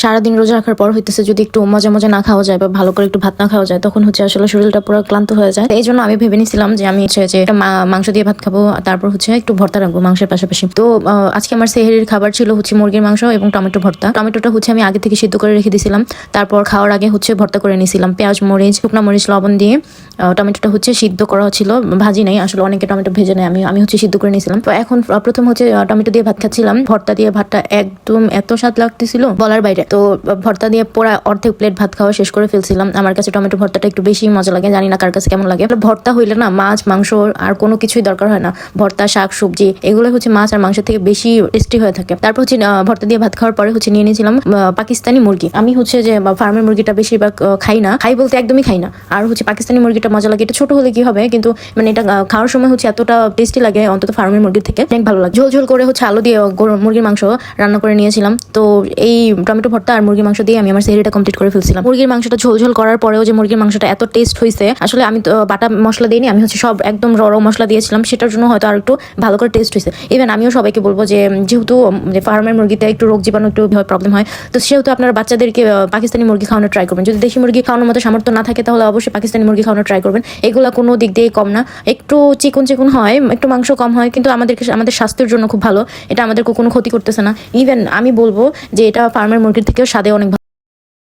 সারাদিন রোজা রাখার পর হইতেছে যদি একটু মজা মজা না খাওয়া যায় বা ভালো করে একটু ভাত না খাওয়া যায় তখন হচ্ছে আসলে শরীরটা পুরো ক্লান্ত হয়ে যায়। এই জন্য আমি ভেবে নিছিলাম যে আমি হচ্ছে যে মাংস দিয়ে ভাত খাবো, তারপর হচ্ছে একটু ভর্তা রাখবো মাংসের পাশাপাশি। তো আজকে আমার সেহরির খাবার ছিল হচ্ছে মুরগির মাংস এবং টমেটো ভর্তা। টমেটোটা হচ্ছে আমি আগে থেকে সিদ্ধ করে রেখে দিয়েছিলাম, তারপর খাওয়ার আগে হচ্ছে ভর্তা করে নিয়েছিলাম পেঁয়াজ মরিচ শুকনা মরিচ লবণ দিয়ে। টমেটোটা হচ্ছে সিদ্ধ করা ছিল, ভাজি নেই আসলে, অনেকে টমেটো ভেজে নেয়, আমি হচ্ছে সিদ্ধ করে নিয়েছিলাম। তো এখন প্রথম হচ্ছে টমেটো দিয়ে ভাত খাচ্ছিলাম, ভর্তা দিয়ে ভাতটা একদম এত স্বাদ লাগতেছিল বলার বাইরে। তো ভর্তা দিয়ে পুরো অর্ধেক প্লেট ভাত খাওয়া শেষ করে ফেলছিলাম। আমার কাছে টমেটো ভর্তাটা একটু বেশি মজা লাগে, জানি না কার কাছে কেমন লাগে। ভর্তা হইলে না মাছ মাংস আর কোনো কিছুই দরকার হয় না, ভর্তা শাক সবজি এগুলো হচ্ছে মাছ আর মাংসের থেকে বেশি টেস্টি হয়ে থাকে। তারপর হচ্ছে ভর্তা দিয়ে ভাত খাওয়ার পরে হচ্ছে নিয়ে নিয়েছিলাম পাকিস্তানি মুরগি। আমি হচ্ছে যে ফার্মের মুরগিটা বেশিরভাগ খাই না, খাই বলতে একদমই খাই না। আর হচ্ছে পাকিস্তানি মুরগিটা মজা লাগে, এটা ছোট হলে কি হবে কিন্তু মানে এটা খাওয়ার সময় হচ্ছে এতটা টেস্টি লাগে, অন্তত ফার্মের মুরগির থেকে অনেক ভালো লাগে। ঝোল ঝোল করে হচ্ছে আলু দিয়ে মুরগির মাংস রান্না করে নিয়েছিলাম। তো এই টমেটো ভর্তা আর মুরগির মাংস দিয়ে আমি আমার সেহরিটা কমপ্লিট করে ফেলছিলাম। মুরগির মাংসটা ঝোল ঝোল করার পরেও যে মুরগির মাংসটা এত টেস্ট হয়েছে, আসলে আমি তো বাটা মশলা দিইনি, আমি হচ্ছে সব একদম র মশলা দিয়েছিলাম, সেটার জন্য হয়তো আর একটু ভালো করে টেস্ট হয়েছে। ইভেন আমিও সবাইকে বলবো যে যেহেতু ফার্মের মুরগিতে একটু রোগ জীবাণু একটু প্রবলেম হয়, তো সেহেতু আপনারা বাচ্চাদেরকে পাকিস্তানি মুরগি খাওয়ানো ট্রাই করবেন। যদি দেশি মুরগি খাওয়ানোর মতো সামর্থ্য না থাকে তাহলে অবশ্যই পাকিস্তানি মুরগি খাওয়ানো ট্রাই করবেন। এগুলা কোনো দিক দিয়ে কম না, একটু চিকন চিকন হয়, একটু মাংস কম হয়, কিন্তু আমাদের স্বাস্থ্যের জন্য খুব ভালো, এটা আমাদের কোনো ক্ষতি করতেছে না। ইভেন আমি বলবো যে এটা ফার্মের মুরগির থেকেও স্বাদে অনেক